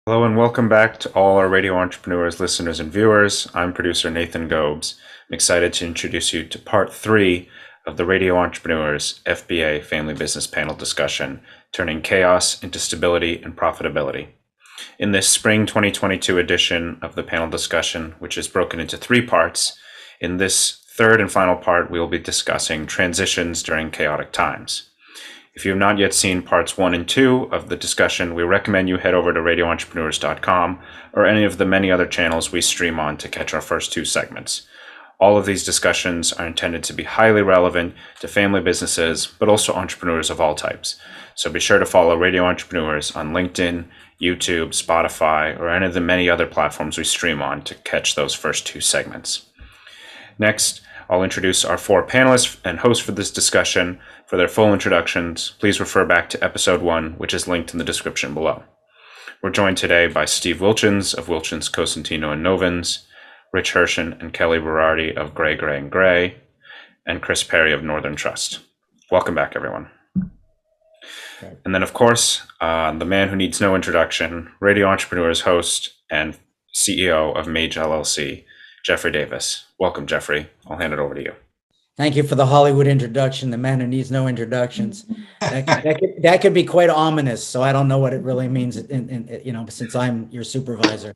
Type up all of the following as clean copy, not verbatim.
Hello and welcome back to all our radio entrepreneurs, listeners, and viewers. I'm producer Nathan Gobes. I'm excited to introduce you to part 3 of the Radio Entrepreneurs FBA Family Business Panel discussion, turning chaos into stability and profitability. In this spring 2022 edition of the panel discussion, which is broken into 3 parts, in this third and final part, we will be discussing transitions during chaotic times. If you have not yet seen parts 1 and 2 of the discussion, we recommend you head over to radioentrepreneurs.com or any of the many other channels we stream on to catch our first 2 segments. All of these discussions are intended to be highly relevant to family businesses, but also entrepreneurs of all types. So be sure to follow Radio Entrepreneurs on LinkedIn, YouTube, Spotify, or any of the many other platforms we stream on to catch those first 2 segments. Next, I'll introduce our 4 panelists and hosts for this discussion. For their full introductions, please refer back to episode 1, which is linked in the description below. We're joined today by Steve Wilchins of Wilchins, Cosentino, and Novins, Rich Hirschen and Kelly Berardi of Gray, Gray, and Chris Perry of Northern Trust. Welcome back, everyone. Okay. And then, of course, the man who needs no introduction, Radio Entrepreneurs host and CEO of Mage LLC, Jeffrey Davis. Welcome, Jeffrey. I'll hand it over to you. Thank you for the Hollywood introduction, the man who needs no introductions. That could be quite ominous, so I don't know what it really means, since I'm your supervisor.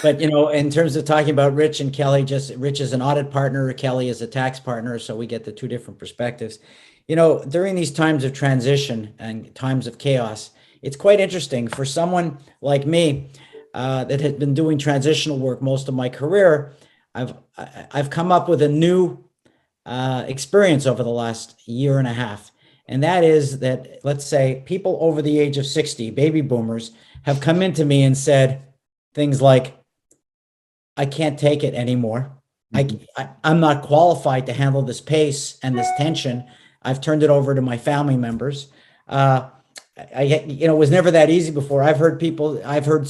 But, in terms of talking about Rich and Kelly, Rich is an audit partner, Kelly is a tax partner, so we get the 2 different perspectives. During these times of transition and times of chaos, it's quite interesting for someone like me that has been doing transitional work most of my career. I've come up with a new experience over the last year and a half. And that is that, let's say, people over the age of 60, baby boomers, have come into me and said things like, I can't take it anymore. I'm not qualified to handle this pace and this tension. I've turned it over to my family members. It was never that easy before. I've heard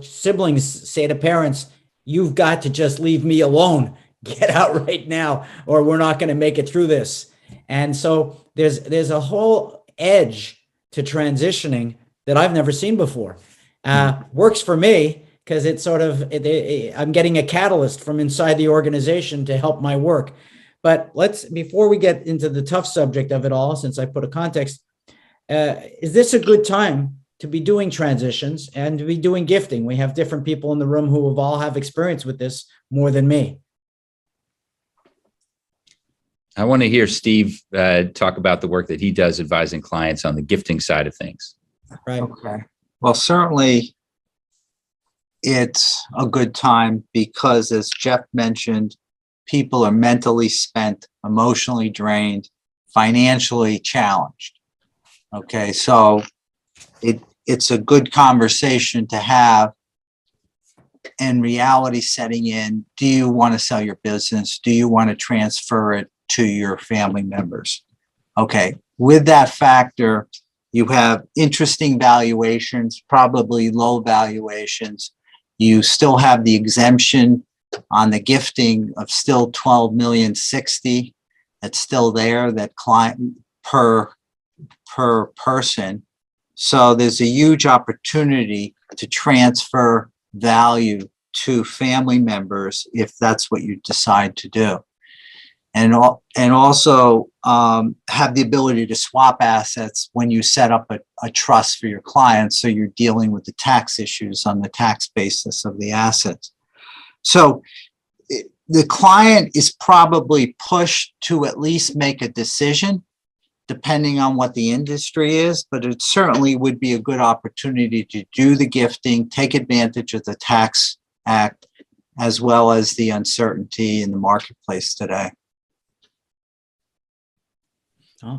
siblings say to parents, you've got to just leave me alone. Get out right now, or we're not going to make it through this. And so there's a whole edge to transitioning that I've never seen before. Works for me because it's I'm getting a catalyst from inside the organization to help my work. But before we get into the tough subject of it all, since I put a context, is this a good time to be doing transitions and to be doing gifting? We have different people in the room who all have experience with this more than me. I want to hear Steve talk about the work that he does advising clients on the gifting side of things. Right. Okay. Well, certainly it's a good time because, as Jeff mentioned, people are mentally spent, emotionally drained, financially challenged. Okay. So it's a good conversation to have. And reality setting in, do you want to sell your business? Do you want to transfer it to your family members? Okay, with that factor, you have interesting valuations, probably low valuations. You still have the exemption on the gifting of still $12,060,000. That's still there, that client per person. So there's a huge opportunity to transfer value to family members if that's what you decide to do. And also have the ability to swap assets when you set up a trust for your clients, so you're dealing with the tax issues on the tax basis of the assets. So the client is probably pushed to at least make a decision, depending on what the industry is, but it certainly would be a good opportunity to do the gifting, take advantage of the Tax Act, as well as the uncertainty in the marketplace today.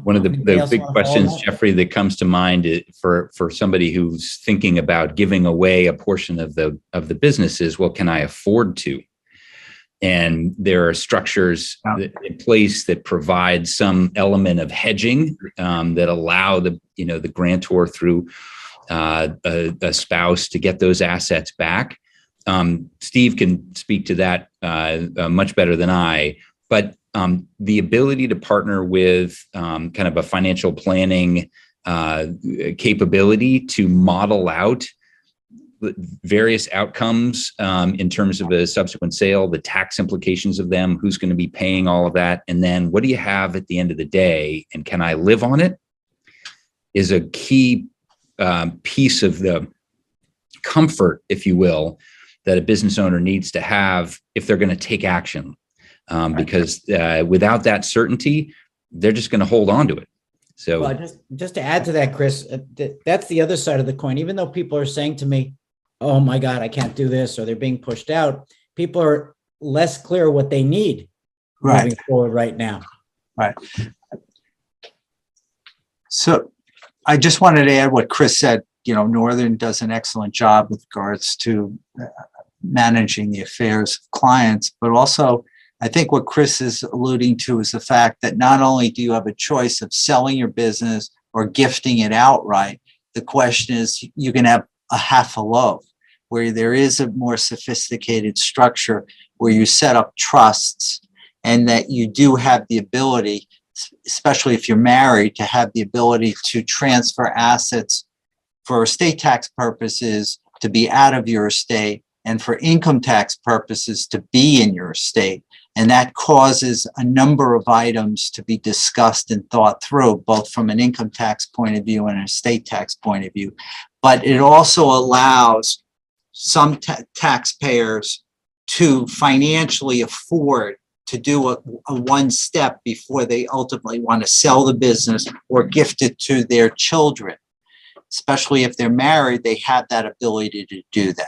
One of the big questions, Jeffrey, that comes to mind for somebody who's thinking about giving away a portion of the business is, well, can I afford to? And there are structures in place that provide some element of hedging that allow the grantor through a spouse to get those assets back. Steve can speak to that much better than I, but the ability to partner with kind of a financial planning capability to model out various outcomes in terms of a subsequent sale, the tax implications of them, who's going to be paying all of that, and then what do you have at the end of the day, and can I live on it, is a key piece of the comfort, if you will, that a business owner needs to have if they're going to take action. Because without that certainty, they're just going to hold on to it. So, well, just to add to that, Chris, that's the other side of the coin. Even though people are saying to me, "Oh my God, I can't do this," or they're being pushed out, people are less clear what they need moving forward right now. Right. So, I just wanted to add what Chris said. Northern does an excellent job with regards to managing the affairs of clients, but also I think what Chris is alluding to is the fact that not only do you have a choice of selling your business or gifting it outright, the question is you can have a half a loaf where there is a more sophisticated structure where you set up trusts and that you do have the ability, especially if you're married, to have the ability to transfer assets for estate tax purposes to be out of your estate and for income tax purposes to be in your estate. And that causes a number of items to be discussed and thought through, both from an income tax point of view and an estate tax point of view. But it also allows some taxpayers to financially afford to do a one step before they ultimately want to sell the business or gift it to their children. Especially if they're married, they have that ability to do that.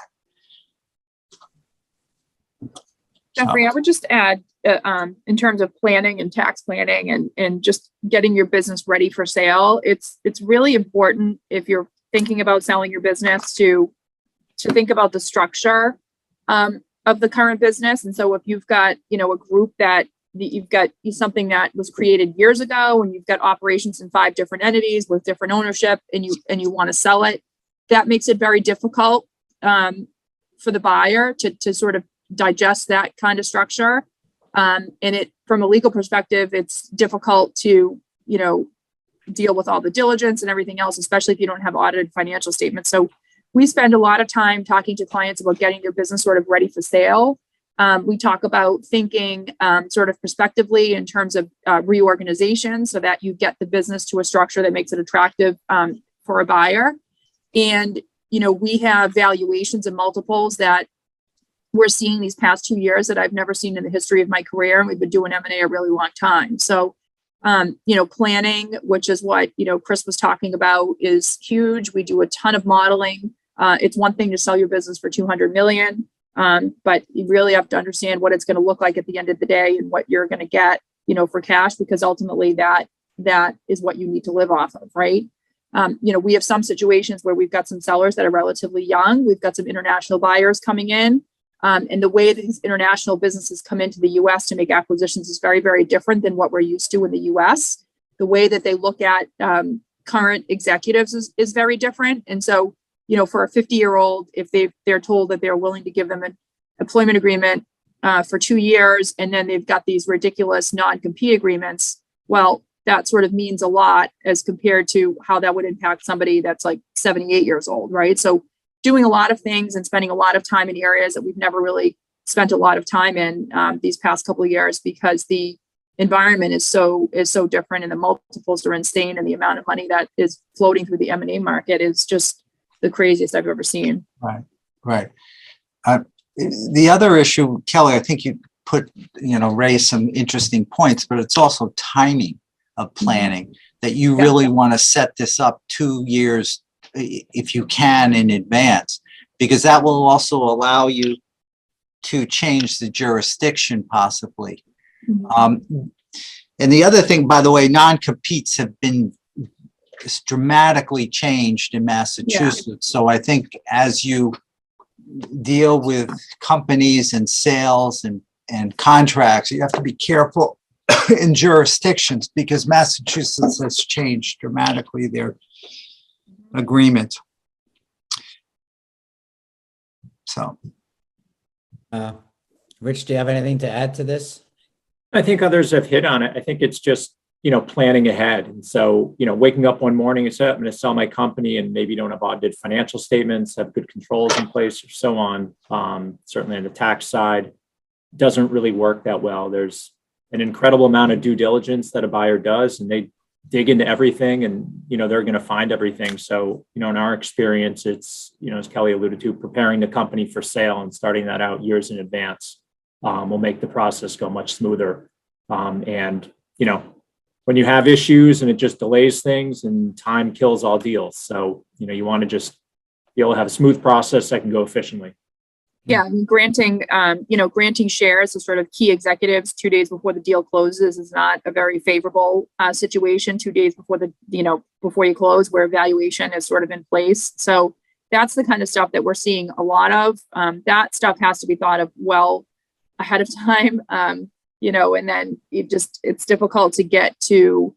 Jeffrey, I would just add, in terms of planning and tax planning and just getting your business ready for sale, it's really important if you're thinking about selling your business to think about the structure of the current business. And so if you've got, a group that you've got something that was created years ago and you've got operations in 5 different entities with different ownership and you want to sell it, that makes it very difficult for the buyer to sort of digest that kind of structure. And it, from a legal perspective, it's difficult to, deal with all the diligence and everything else, especially if you don't have audited financial statements. So we spend a lot of time talking to clients about getting your business sort of ready for sale. We talk about thinking sort of prospectively in terms of reorganization so that you get the business to a structure that makes it attractive for a buyer. And, we have valuations and multiples that we're seeing these past 2 years that I've never seen in the history of my career. And we've been doing M&A a really long time. So, planning, which is what, Chris was talking about, is huge. We do a ton of modeling. It's one thing to sell your business for 200 million. But you really have to understand what it's going to look like at the end of the day and what you're going to get, for cash, because ultimately that is what you need to live off of, right? We have some situations where we've got some sellers that are relatively young. We've got some international buyers coming in. And the way that these international businesses come into the US to make acquisitions is very, very different than what we're used to in the US. The way that they look at current executives is very different. And so, for a 50-year-old, if they're told that they're willing to give them an employment agreement for 2 years, and then they've got these ridiculous non-compete agreements, well, that sort of means a lot as compared to how that would impact somebody that's like 78 years old, right? So doing a lot of things and spending a lot of time in areas that we've never really spent a lot of time in these past couple of years, because the environment is so different and the multiples are insane, and the amount of money that is floating through the M&A market is just the craziest I've ever seen. Right. The other issue, Kelly, I think you raised some interesting points, but it's also timing of planning, that you really want to set this up 2 years, if you can, in advance, because that will also allow you to change the jurisdiction possibly. And the other thing, by the way, non-competes have been dramatically changed in Massachusetts. Yeah. So I think as you deal with companies and sales and contracts, you have to be careful in jurisdictions, because Massachusetts has changed dramatically their agreement. So, Rich, do you have anything to add to this? I think others have hit on it. I think it's just, planning ahead. And so, waking up one morning and say, I'm going to sell my company, and maybe don't have audited financial statements, have good controls in place, or so on. Certainly on the tax side, doesn't really work that well. There's an incredible amount of due diligence that a buyer does, and they dig into everything, and, they're going to find everything. So, in our experience, it's, as Kelly alluded to, preparing the company for sale and starting that out years in advance will make the process go much smoother. And, when you have issues and it just delays things, and time kills all deals. So, you want to just be able to have a smooth process that can go efficiently. Yeah, and granting shares to sort of key executives 2 days before the deal closes is not a very favorable situation. 2 days before before you close, where valuation is sort of in place. So that's the kind of stuff that we're seeing a lot of. That stuff has to be thought of well ahead of time. And then it's difficult to get to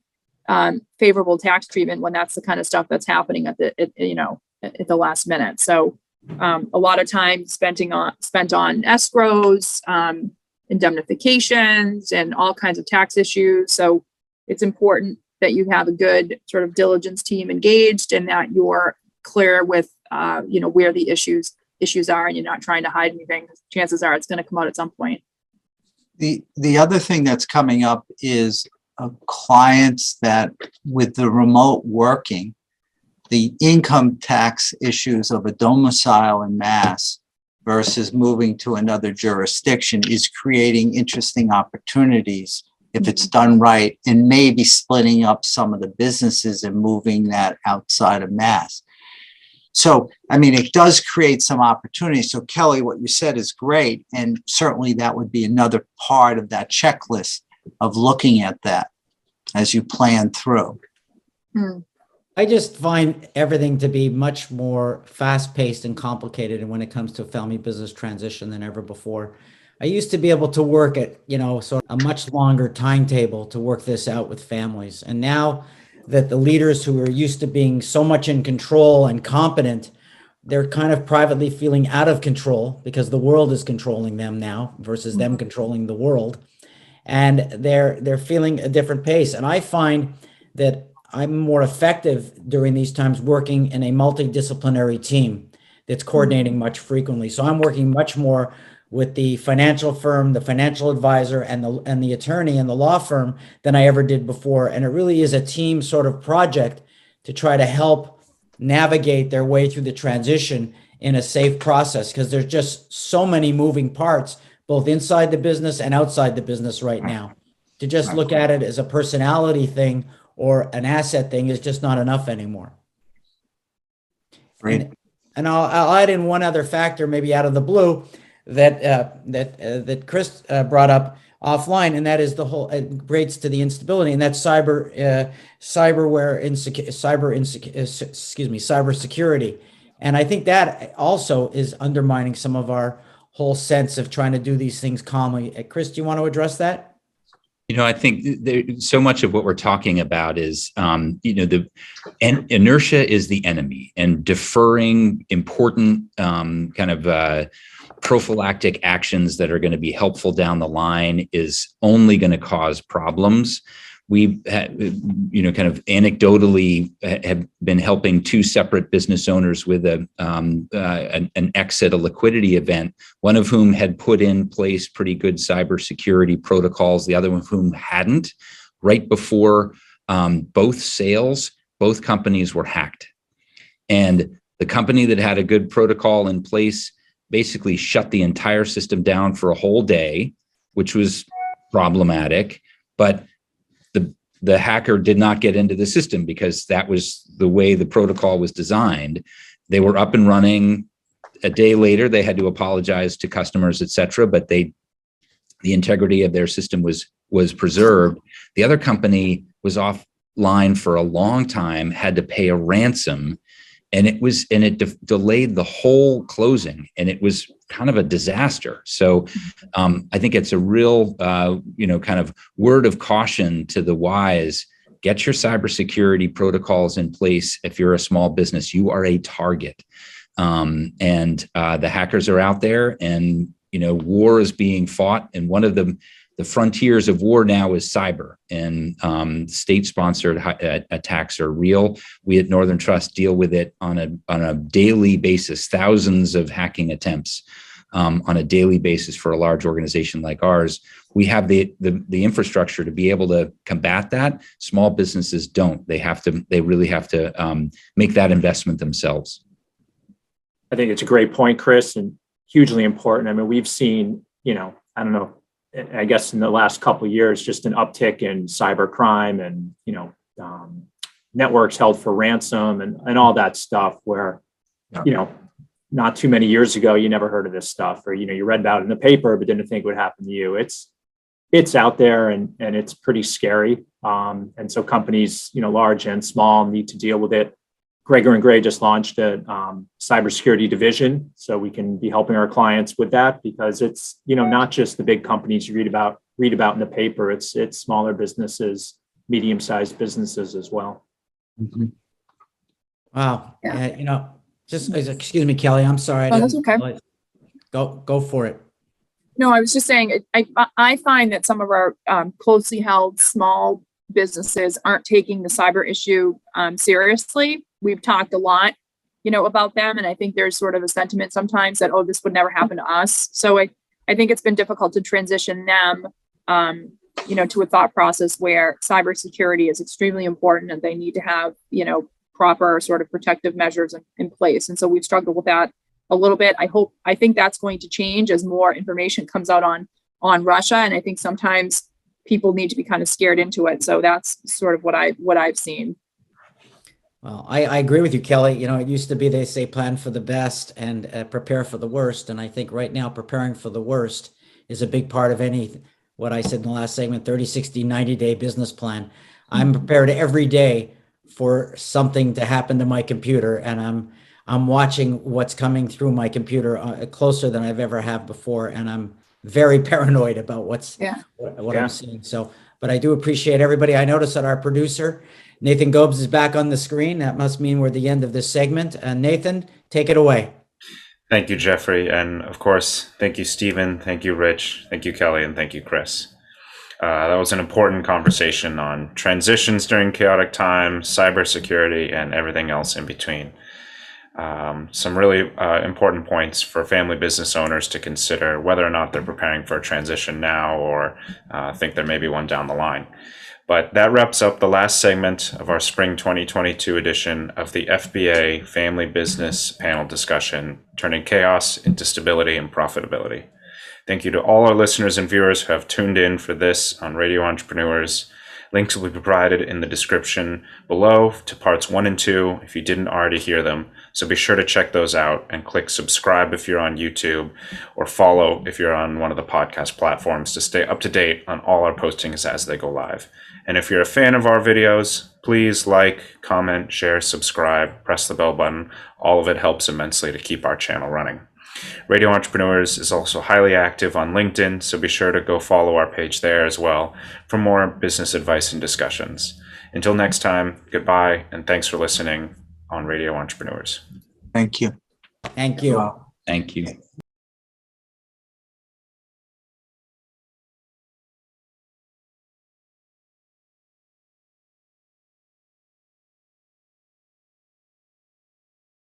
favorable tax treatment when that's the kind of stuff that's happening at the last minute. So a lot of time spent on escrows, indemnifications, and all kinds of tax issues. So it's important that you have a good sort of diligence team engaged, and that you're clear with where the issues are, and you're not trying to hide anything. Chances are it's going to come out at some point. The other thing that's coming up is clients that, with the remote working, the income tax issues of a domicile in Mass versus moving to another jurisdiction is creating interesting opportunities if it's done right, and maybe splitting up some of the businesses and moving that outside of Mass. So, it does create some opportunities. So, Kelly, what you said is great. And certainly that would be another part of that checklist of looking at that as you plan through. I just find everything to be much more fast-paced and complicated when it comes to family business transition than ever before. I used to be able to work at, sort of a much longer timetable to work this out with families. And now that the leaders who are used to being so much in control and competent, they're kind of privately feeling out of control because the world is controlling them now versus them controlling the world. And they're feeling a different pace. And I find that I'm more effective during these times working in a multidisciplinary team that's coordinating much frequently. So I'm working much more with the financial firm, the financial advisor, and the attorney and the law firm than I ever did before. And it really is a team sort of project to try to help navigate their way through the transition in a safe process, because there's just so many moving parts, both inside the business and outside the business right now. To just look at it as a personality thing or an asset thing is just not enough anymore. Right. And I'll add in one other factor, maybe out of the blue, that Chris brought up offline, and that is the whole, it relates to the instability, and that's cybersecurity. And I think that also is undermining some of our whole sense of trying to do these things calmly. Chris, do you want to address that? I think so much of what we're talking about is, the inertia is the enemy, and deferring important prophylactic actions that are going to be helpful down the line is only going to cause problems. We, kind of anecdotally have been helping two separate business owners with an exit, a liquidity event, one of whom had put in place pretty good cybersecurity protocols, the other of whom hadn't. Right before both sales, both companies were hacked. And the company that had a good protocol in place basically shut the entire system down for a whole day, which was problematic. But the hacker did not get into the system because that was the way the protocol was designed. They were up and running. A day later, they had to apologize to customers, et cetera, but the integrity of their system was preserved. The other company was offline for a long time, had to pay a ransom, and it delayed the whole closing, and it was kind of a disaster. So I think it's a real, kind of word of caution to the wise. Get your cybersecurity protocols in place. If you're a small business, you are a target. And the hackers are out there, and war is being fought. And one of the The frontiers of war now is cyber, and state-sponsored attacks are real. We at Northern Trust deal with it on a daily basis, thousands of hacking attempts on a daily basis for a large organization like ours. We have the infrastructure to be able to combat that. Small businesses don't. They really have to make that investment themselves. I think it's a great point, Chris, and hugely important. I mean, we've seen, I don't know, I guess in the last couple of years, just an uptick in cyber crime and, networks held for ransom and all that stuff where, not too many years ago, you never heard of this stuff, or, you read about it in the paper, but didn't think it would happen to you. It's out there and it's pretty scary. And so companies, large and small, need to deal with it. Gregor and Gray just launched a cybersecurity division, so we can be helping our clients with that, because it's, not just the big companies you read about in the paper. It's smaller businesses, medium-sized businesses as well. Mm-hmm. Wow. Yeah. Just excuse me, Kelly. I'm sorry. Oh, that's okay. Go for it. No, I was just saying, I find that some of our closely held small businesses aren't taking the cyber issue seriously. We've talked a lot, about them. And I think there's sort of a sentiment sometimes that, oh, this would never happen to us. So I think it's been difficult to transition them, to a thought process where cybersecurity is extremely important and they need to have, proper sort of protective measures in place. And so we've struggled with that a little bit. I think that's going to change as more information comes out on Russia. And I think sometimes people need to be kind of scared into it. So that's sort of what I've seen. Well, I agree with you, Kelly. It used to be, they say, plan for the best and prepare for the worst. And I think right now preparing for the worst is a big part of what I said in the last segment, 30, 60, 90-day business plan. I'm prepared every day for something to happen to my computer. And I'm watching what's coming through my computer closer than I've ever have before. And I'm very paranoid about what I'm seeing. So, but I do appreciate everybody. I noticed that our producer, Nathan Gobes, is back on the screen. That must mean we're at the end of this segment. Nathan, take it away. Thank you, Jeffrey. And of course, thank you, Stephen. Thank you, Rich. Thank you, Kelly. And thank you, Chris. That was an important conversation on transitions during chaotic times, cybersecurity, and everything else in between. Some really important points for family business owners to consider whether or not they're preparing for a transition now or think there may be one down the line. But that wraps up the last segment of our spring 2022 edition of the FBA Family Business Panel Discussion, Turning Chaos into Stability and Profitability. Thank you to all our listeners and viewers who have tuned in for this on Radio Entrepreneurs. Links will be provided in the description below to parts 1 and 2 if you didn't already hear them. So be sure to check those out and click subscribe if you're on YouTube, or follow if you're on one of the podcast platforms to stay up to date on all our postings as they go live. And if you're a fan of our videos, please like, comment, share, subscribe, press the bell button. All of it helps immensely to keep our channel running. Radio Entrepreneurs is also highly active on LinkedIn, so be sure to go follow our page there as well for more business advice and discussions. Until next time, goodbye, and thanks for listening on Radio Entrepreneurs. Thank you. Thank you. Thank you.